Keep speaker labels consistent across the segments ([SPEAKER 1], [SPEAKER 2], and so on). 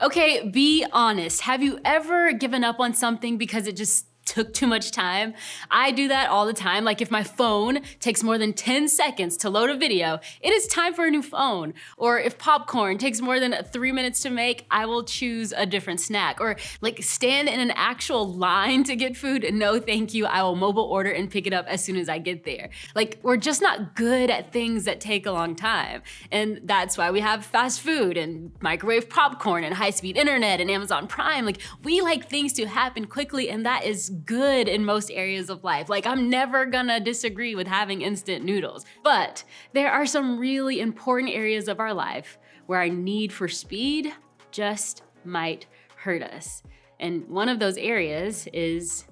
[SPEAKER 1] Okay, be honest. Have you ever given up on something because it just took too much time? I do that all the time. Like if my phone takes more than 10 seconds to load a video, it is time for a new phone. Or if popcorn takes more than 3 minutes to make, I will choose a different snack. Or like stand in an actual line to get food. No, thank you. I will mobile order and pick it up as soon as I get there. Like we're just not good at things that take a long time. And that's why we have fast food and microwave popcorn and high-speed internet and Amazon Prime. Like we like things to happen quickly, and that is good in most areas of life. Like I'm never gonna disagree with having instant noodles. But there are some really important areas of our life where our need for speed just might hurt us. And one of those areas is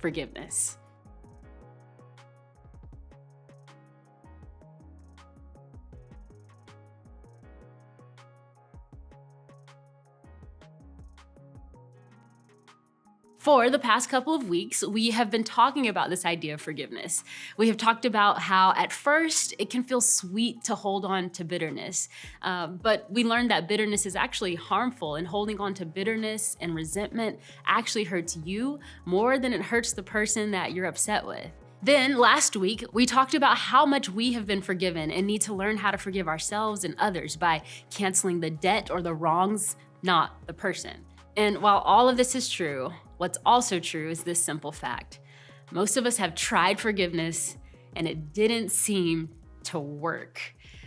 [SPEAKER 1] forgiveness. For the past couple of weeks, we have been talking about this idea of forgiveness. We have talked about how at first it can feel sweet to hold on to bitterness, but we learned that bitterness is actually harmful, and holding on to bitterness and resentment actually hurts you more than it hurts the person that you're upset with. Then last week, we talked about how much we have been forgiven and need to learn how to forgive ourselves and others by canceling the debt or the wrongs, not the person. And while all of this is true, what's also true is this simple fact. Most of us have tried forgiveness and it didn't seem to work.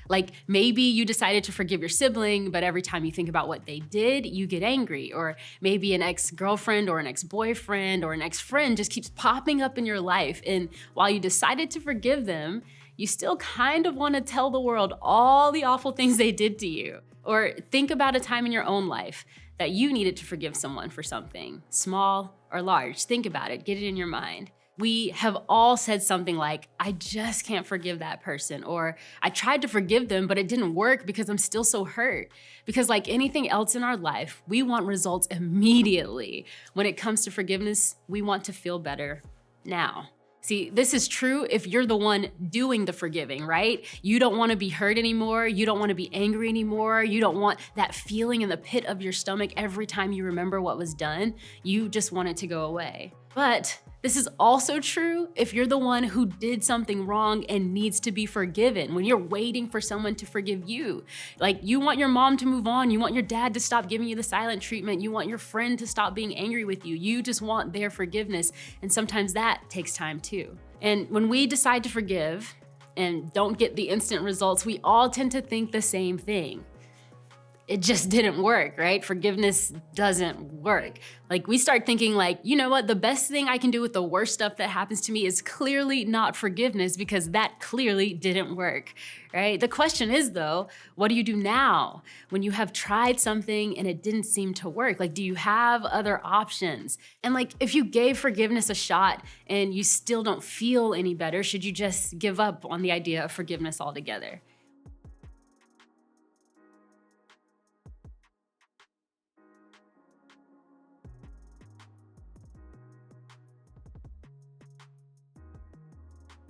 [SPEAKER 1] Like maybe you decided to forgive your sibling, but every time you think about what they did, you get angry. Or maybe an ex-girlfriend or an ex-boyfriend or an ex-friend just keeps popping up in your life. And while you decided to forgive them, you still kind of want to tell the world all the awful things they did to you. Or think about a time in your own life that you needed to forgive someone for something, small or large. Think about it, get it in your mind. We have all said something like, I just can't forgive that person, or I tried to forgive them, but it didn't work because I'm still so hurt. Because like anything else in our life, we want results immediately. When it comes to forgiveness, we want to feel better now. See, this is true if you're the one doing the forgiving, right? You don't want to be hurt anymore. You don't want to be angry anymore. You don't want that feeling in the pit of your stomach every time you remember what was done. You just want it to go away. But this is also true if you're the one who did something wrong and needs to be forgiven, when you're waiting for someone to forgive you. Like you want your mom to move on, you want your dad to stop giving you the silent treatment, you want your friend to stop being angry with you. You just want their forgiveness, and sometimes that takes time too. And when we decide to forgive and don't get the instant results, we all tend to think the same thing. It just didn't work, right? Forgiveness doesn't work. Like we start thinking like, you know what? The best thing I can do with the worst stuff that happens to me is clearly not forgiveness, because that clearly didn't work, right? The question is though, what do you do now when you have tried something and it didn't seem to work? Like, do you have other options? And like, if you gave forgiveness a shot and you still don't feel any better, should you just give up on the idea of forgiveness altogether?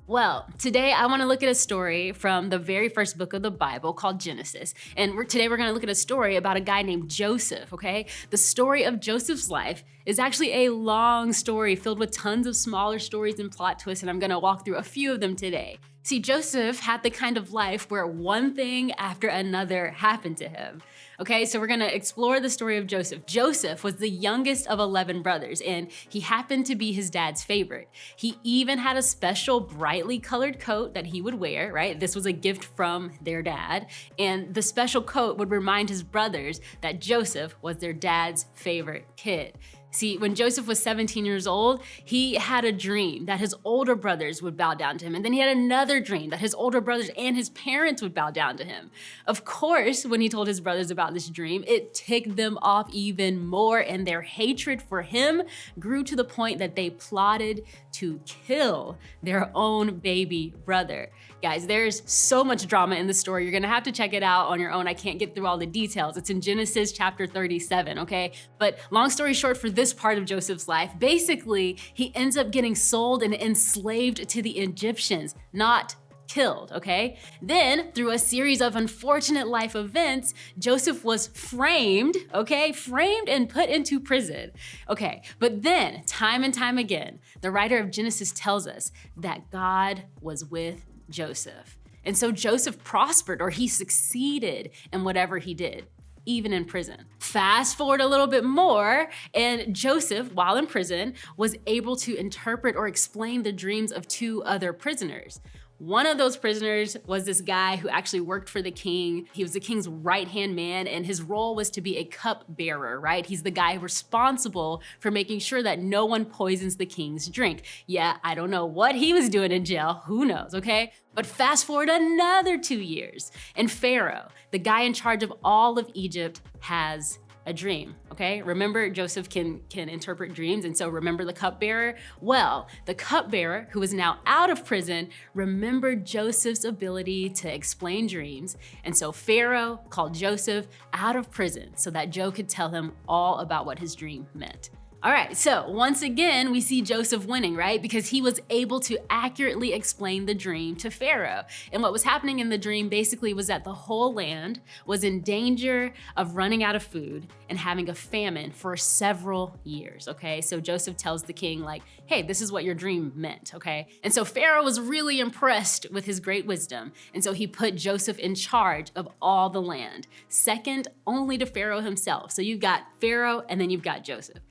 [SPEAKER 1] Well, today I want to look at a story from the very first book of the Bible called Genesis. And today we're going to look at a story about a guy named Joseph, okay? The story of Joseph's life is actually a long story filled with tons of smaller stories and plot twists, and I'm going to walk through a few of them today. See, Joseph had the kind of life where one thing after another happened to him. Okay, so we're gonna explore the story of Joseph. Joseph was the youngest of 11 brothers, and he happened to be his dad's favorite. He even had a special brightly colored coat that he would wear, right? This was a gift from their dad, and the special coat would remind his brothers that Joseph was their dad's favorite kid. See, when Joseph was 17 years old, he had a dream that his older brothers would bow down to him. And then he had another dream that his older brothers and his parents would bow down to him. Of course, when he told his brothers about this dream, it ticked them off even more, and their hatred for him grew to the point that they plotted to kill their own baby brother. Guys, there's so much drama in the story. You're gonna have to check it out on your own. I can't get through all the details. It's in Genesis chapter 37, okay? But long story short, for this part of Joseph's life, basically, he ends up getting sold and enslaved to the Egyptians, not killed, okay? Then, through a series of unfortunate life events, Joseph was framed, okay? Framed and put into prison. Okay, but then, time and time again, the writer of Genesis tells us that God was with Joseph. And so Joseph prospered, or he succeeded in whatever he did, even in prison. Fast forward a little bit more, and Joseph, while in prison, was able to interpret or explain the dreams of two other prisoners. One of those prisoners was this guy who actually worked for the king. He was the king's right-hand man, and his role was to be a cup-bearer, right? He's the guy responsible for making sure that no one poisons the king's drink. Yeah, I don't know what he was doing in jail, who knows, okay? But fast forward another 2 years, and Pharaoh, the guy in charge of all of Egypt, has a dream, okay? Remember, Joseph can interpret dreams, and so remember the cupbearer? Well, the cupbearer, who is now out of prison, remembered Joseph's ability to explain dreams, and so Pharaoh called Joseph out of prison so that Joe could tell him all about what his dream meant. All right, so once again, we see Joseph winning, right? Because he was able to accurately explain the dream to Pharaoh. And what was happening in the dream basically was that the whole land was in danger of running out of food and having a famine for several years, okay? So Joseph tells the king, like, hey, this is what your dream meant, okay? And so Pharaoh was really impressed with his great wisdom. And so he put Joseph in charge of all the land, second only to Pharaoh himself. So you've got Pharaoh and then you've got Joseph.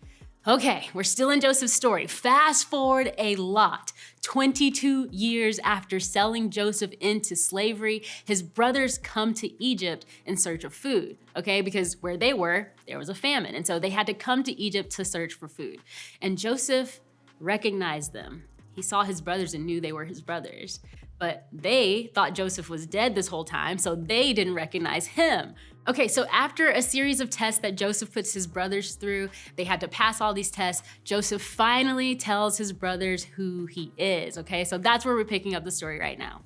[SPEAKER 1] Okay, we're still in Joseph's story. Fast forward a lot. 22 years after selling Joseph into slavery, his brothers come to Egypt in search of food, okay? Because where they were, there was a famine. And so they had to come to Egypt to search for food. And Joseph recognized them. He saw his brothers and knew they were his brothers. But they thought Joseph was dead this whole time, so they didn't recognize him. Okay, so after a series of tests that Joseph puts his brothers through, they had to pass all these tests, Joseph finally tells his brothers who he is, okay? So that's where we're picking up the story right now.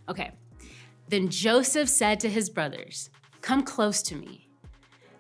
[SPEAKER 1] Okay, then Joseph said to his brothers, "Come close to me."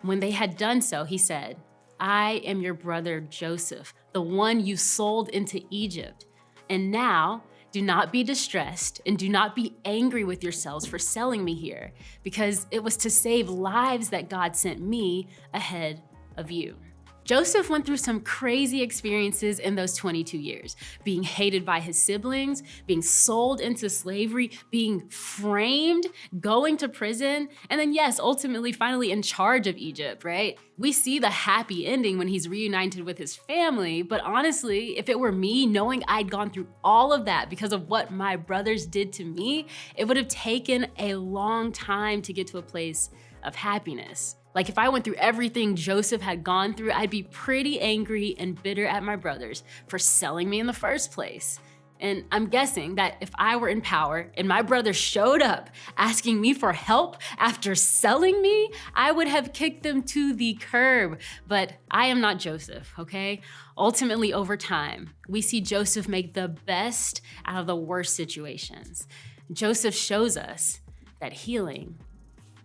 [SPEAKER 1] When they had done so, he said, "I am your brother Joseph, the one you sold into Egypt. And now, do not be distressed and do not be angry with yourselves for selling me here, because it was to save lives that God sent me ahead of you." Joseph went through some crazy experiences in those 22 years, being hated by his siblings, being sold into slavery, being framed, going to prison, and then yes, ultimately finally in charge of Egypt, right? We see the happy ending when he's reunited with his family, but honestly, if it were me, knowing I'd gone through all of that because of what my brothers did to me, it would have taken a long time to get to a place of happiness. Like if I went through everything Joseph had gone through, I'd be pretty angry and bitter at my brothers for selling me in the first place. And I'm guessing that if I were in power and my brother showed up asking me for help after selling me, I would have kicked them to the curb. But I am not Joseph, okay? Ultimately, over time, we see Joseph make the best out of the worst situations. Joseph shows us that healing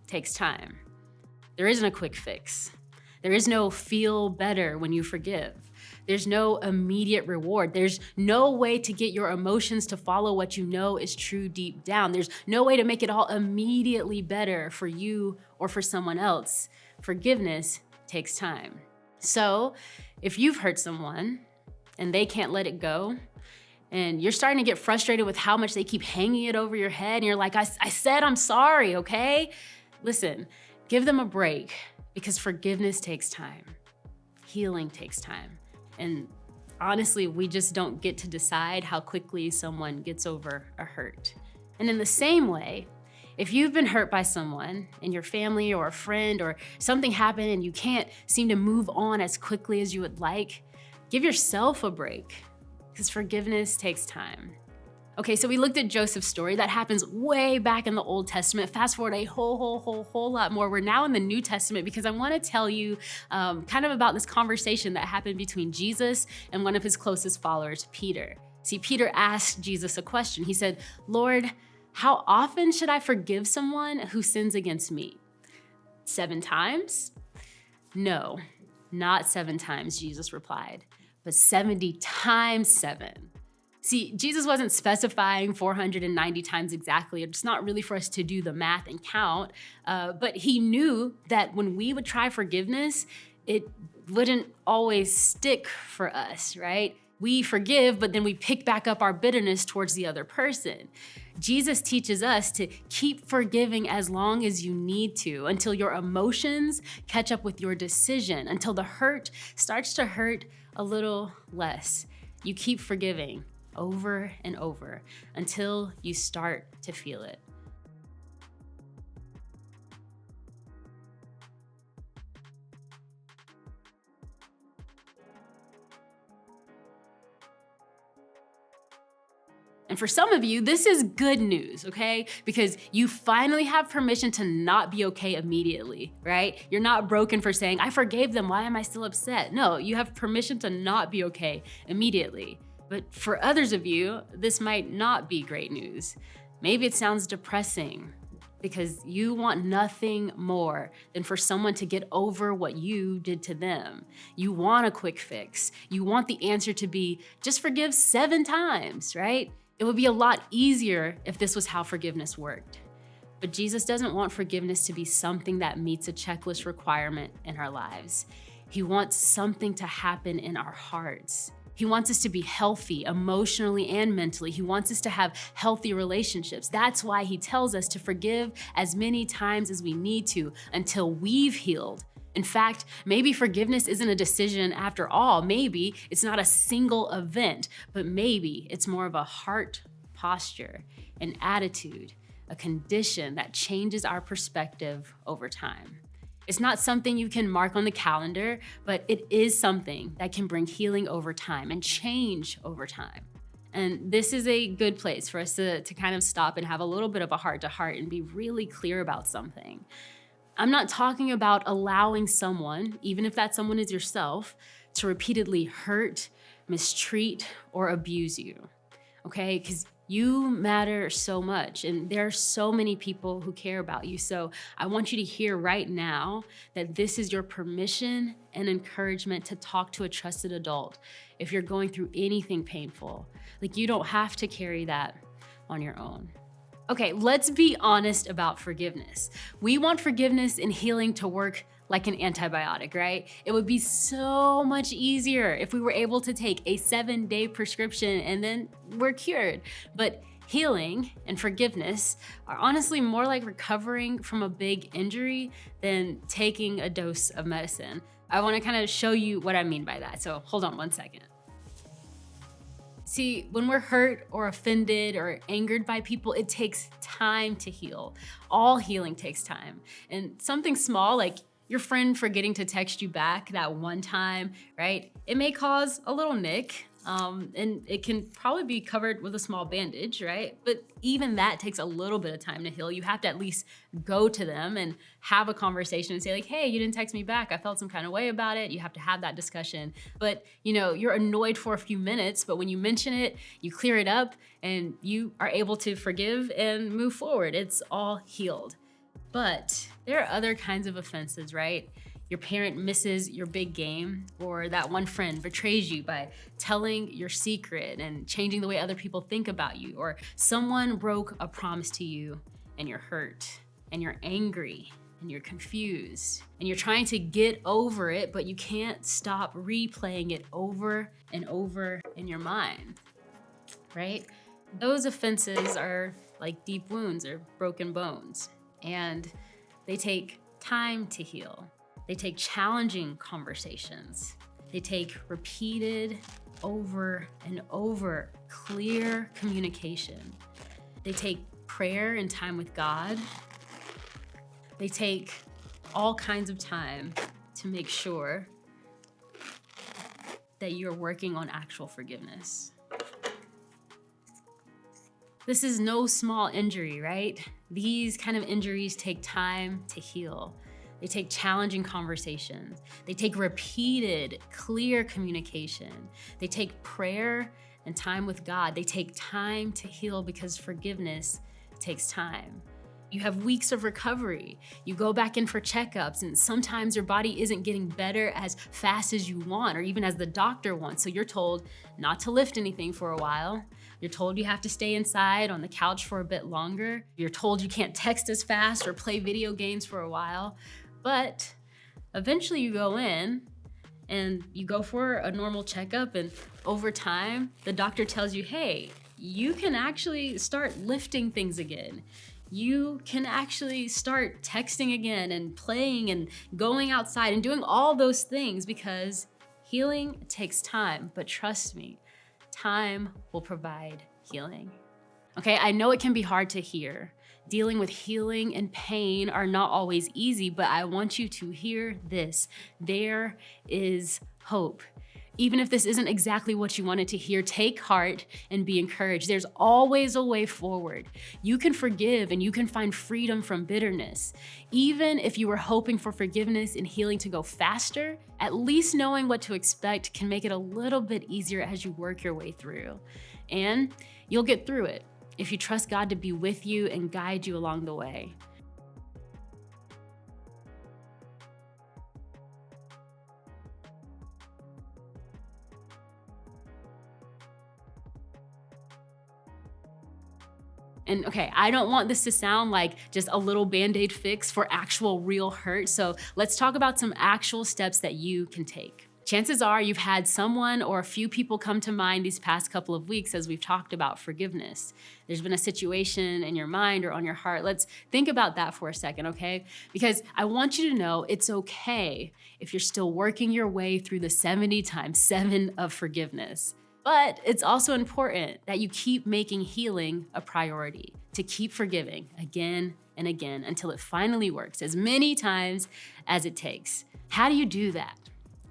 [SPEAKER 1] takes time. There isn't a quick fix. There is no feel better when you forgive. There's no immediate reward. There's no way to get your emotions to follow what you know is true deep down. There's no way to make it all immediately better for you or for someone else. Forgiveness takes time. So if you've hurt someone and they can't let it go, and you're starting to get frustrated with how much they keep hanging it over your head, and you're like, I said I'm sorry, okay? Listen, give them a break, because forgiveness takes time. Healing takes time. And honestly, we just don't get to decide how quickly someone gets over a hurt. And in the same way, if you've been hurt by someone in your family or a friend, or something happened and you can't seem to move on as quickly as you would like, give yourself a break, because forgiveness takes time. Okay, so we looked at Joseph's story. That happens way back in the Old Testament. Fast forward a whole lot more. We're now in the New Testament because I want to tell you kind of about this conversation that happened between Jesus and one of his closest followers, Peter. See, Peter asked Jesus a question. He said, "Lord, how often should I forgive someone who sins against me? 7 times? No, not 7 times, Jesus replied, but 70 times 7. See, Jesus wasn't specifying 490 times exactly. It's not really for us to do the math and count, but he knew that when we would try forgiveness, it wouldn't always stick for us, right? We forgive, but then we pick back up our bitterness towards the other person. Jesus teaches us to keep forgiving as long as you need to, until your emotions catch up with your decision, until the hurt starts to hurt a little less. You keep forgiving over and over until you start to feel it. And for some of you, this is good news, okay? Because you finally have permission to not be okay immediately, right? You're not broken for saying, I forgave them, why am I still upset? No, you have permission to not be okay immediately. But for others of you, this might not be great news. Maybe it sounds depressing because you want nothing more than for someone to get over what you did to them. You want a quick fix. You want the answer to be, just forgive 7 times, right? It would be a lot easier if this was how forgiveness worked. But Jesus doesn't want forgiveness to be something that meets a checklist requirement in our lives. He wants something to happen in our hearts. He wants us to be healthy emotionally and mentally. He wants us to have healthy relationships. That's why he tells us to forgive as many times as we need to until we've healed. In fact, maybe forgiveness isn't a decision after all. Maybe it's not a single event, but maybe it's more of a heart posture, an attitude, a condition that changes our perspective over time. It's not something you can mark on the calendar, but it is something that can bring healing over time and change over time. And this is a good place for us to kind of stop and have a little bit of a heart-to-heart and be really clear about something. I'm not talking about allowing someone, even if that someone is yourself, to repeatedly hurt, mistreat, or abuse you, okay? Because you matter so much, and there are so many people who care about you. So I want you to hear right now that this is your permission and encouragement to talk to a trusted adult if you're going through anything painful. Like, you don't have to carry that on your own. Okay, let's be honest about forgiveness. We want forgiveness and healing to work like an antibiotic, right? It would be so much easier if we were able to take a 7-day prescription and then we're cured. But healing and forgiveness are honestly more like recovering from a big injury than taking a dose of medicine. I wanna kind of show you what I mean by that. So hold on one second. See, when we're hurt or offended or angered by people, it takes time to heal. All healing takes time. And something small like your friend forgetting to text you back that one time, right? It may cause a little nick, and it can probably be covered with a small bandage, right? But even that takes a little bit of time to heal. You have to at least go to them and have a conversation and say like, hey, you didn't text me back. I felt some kind of way about it. You have to have that discussion. But you're annoyed for a few minutes, but when you mention it, you clear it up and you are able to forgive and move forward. It's all healed. But there are other kinds of offenses, right? Your parent misses your big game, or that one friend betrays you by telling your secret and changing the way other people think about you, or someone broke a promise to you and you're hurt and you're angry and you're confused and you're trying to get over it, but you can't stop replaying it over and over in your mind, right? Those offenses are like deep wounds or broken bones, and they take time to heal. They take challenging conversations. They take repeated, over and over, clear communication. They take prayer and time with God. They take all kinds of time to make sure that you're working on actual forgiveness. This is no small injury, right? These kind of injuries take time to heal. They take challenging conversations. They take repeated, clear communication. They take prayer and time with God. They take time to heal because forgiveness takes time. You have weeks of recovery. You go back in for checkups, and sometimes your body isn't getting better as fast as you want or even as the doctor wants. So you're told not to lift anything for a while. You're told you have to stay inside on the couch for a bit longer. You're told you can't text as fast or play video games for a while. But eventually you go in and you go for a normal checkup, and over time, the doctor tells you, hey, you can actually start lifting things again. You can actually start texting again and playing and going outside and doing all those things, because healing takes time. But trust me, time will provide healing. Okay, I know it can be hard to hear. Dealing with healing and pain are not always easy, but I want you to hear this. There is hope. Even if this isn't exactly what you wanted to hear, take heart and be encouraged. There's always a way forward. You can forgive and you can find freedom from bitterness. Even if you were hoping for forgiveness and healing to go faster, at least knowing what to expect can make it a little bit easier as you work your way through. And you'll get through it if you trust God to be with you and guide you along the way. And okay, I don't want this to sound like just a little Band-Aid fix for actual real hurt. So let's talk about some actual steps that you can take. Chances are you've had someone or a few people come to mind these past couple of weeks as we've talked about forgiveness. There's been a situation in your mind or on your heart. Let's think about that for a second, okay? Because I want you to know it's okay if you're still working your way through the 70 times 7 of forgiveness. But it's also important that you keep making healing a priority, to keep forgiving again and again until it finally works, as many times as it takes. How do you do that?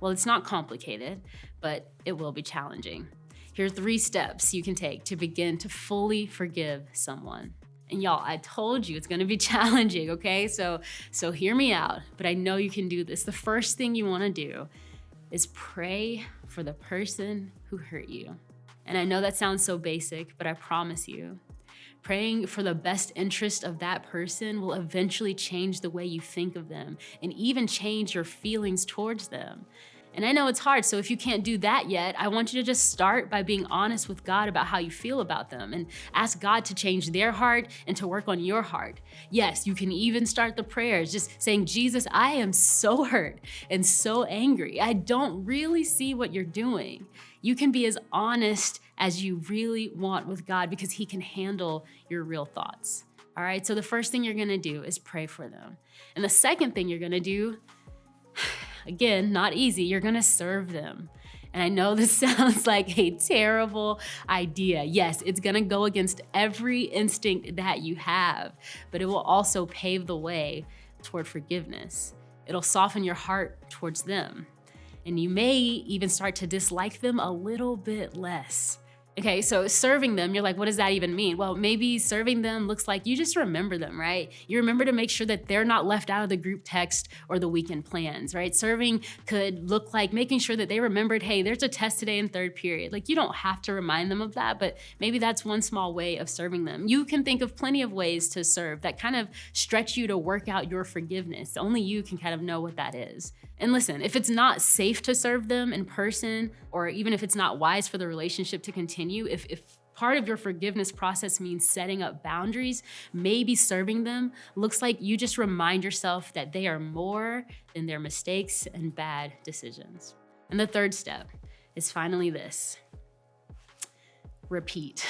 [SPEAKER 1] Well, it's not complicated, but it will be challenging. Here are 3 steps you can take to begin to fully forgive someone. And y'all, I told you it's gonna be challenging, okay? So hear me out, but I know you can do this. The first thing you wanna do is pray for the person who hurt you. And I know that sounds so basic, but I promise you, praying for the best interest of that person will eventually change the way you think of them and even change your feelings towards them. And I know it's hard, so if you can't do that yet, I want you to just start by being honest with God about how you feel about them and ask God to change their heart and to work on your heart. Yes, you can even start the prayers just saying, Jesus, I am so hurt and so angry. I don't really see what you're doing. You can be as honest as you really want with God because He can handle your real thoughts. All right, so the first thing you're gonna do is pray for them. And the second thing you're gonna do, again, not easy, you're gonna serve them. And I know this sounds like a terrible idea. Yes, it's gonna go against every instinct that you have, but it will also pave the way toward forgiveness. It'll soften your heart towards them. And you may even start to dislike them a little bit less. Okay, so serving them, you're like, what does that even mean? Well, maybe serving them looks like you just remember them, right? You remember to make sure that they're not left out of the group text or the weekend plans, right? Serving could look like making sure that they remembered, hey, there's a test today in 3rd period. Like, you don't have to remind them of that, but maybe that's one small way of serving them. You can think of plenty of ways to serve that kind of stretch you to work out your forgiveness. Only you can kind of know what that is. And listen, if it's not safe to serve them in person, or even if it's not wise for the relationship to continue, if part of your forgiveness process means setting up boundaries, maybe serving them looks like you just remind yourself that they are more than their mistakes and bad decisions. And the 3rd step is finally this. Repeat.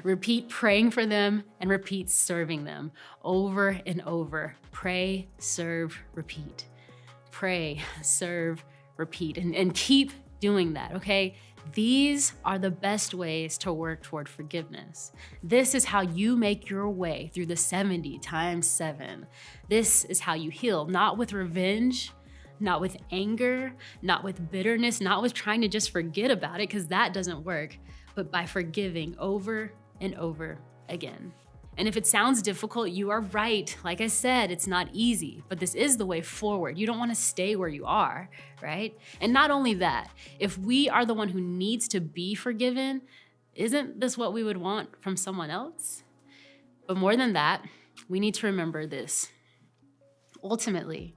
[SPEAKER 1] Repeat praying for them and repeat serving them over and over. Pray, serve, repeat. Pray, serve, repeat, and keep doing that, okay? These are the best ways to work toward forgiveness. This is how you make your way through the 70 times 7. This is how you heal, not with revenge, not with anger, not with bitterness, not with trying to just forget about it, because that doesn't work, but by forgiving over and over again. And if it sounds difficult, you are right. Like I said, it's not easy, but this is the way forward. You don't want to stay where you are, right? And not only that, if we are the one who needs to be forgiven, isn't this what we would want from someone else? But more than that, we need to remember this. Ultimately,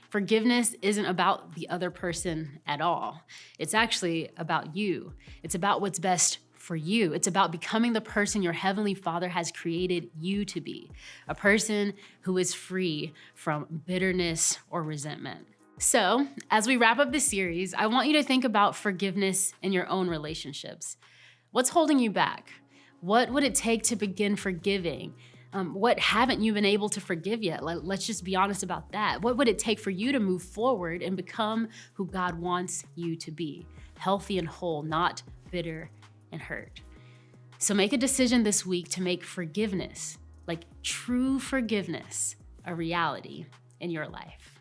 [SPEAKER 1] forgiveness isn't about the other person at all. It's actually about you. It's about what's best for you. It's about becoming the person your Heavenly Father has created you to be, a person who is free from bitterness or resentment. So, as we wrap up this series, I want you to think about forgiveness in your own relationships. What's holding you back? What would it take to begin forgiving? What haven't you been able to forgive yet? Let's just be honest about that. What would it take for you to move forward and become who God wants you to be? Healthy and whole, not bitter and hurt. So make a decision this week to make forgiveness, like true forgiveness, a reality in your life.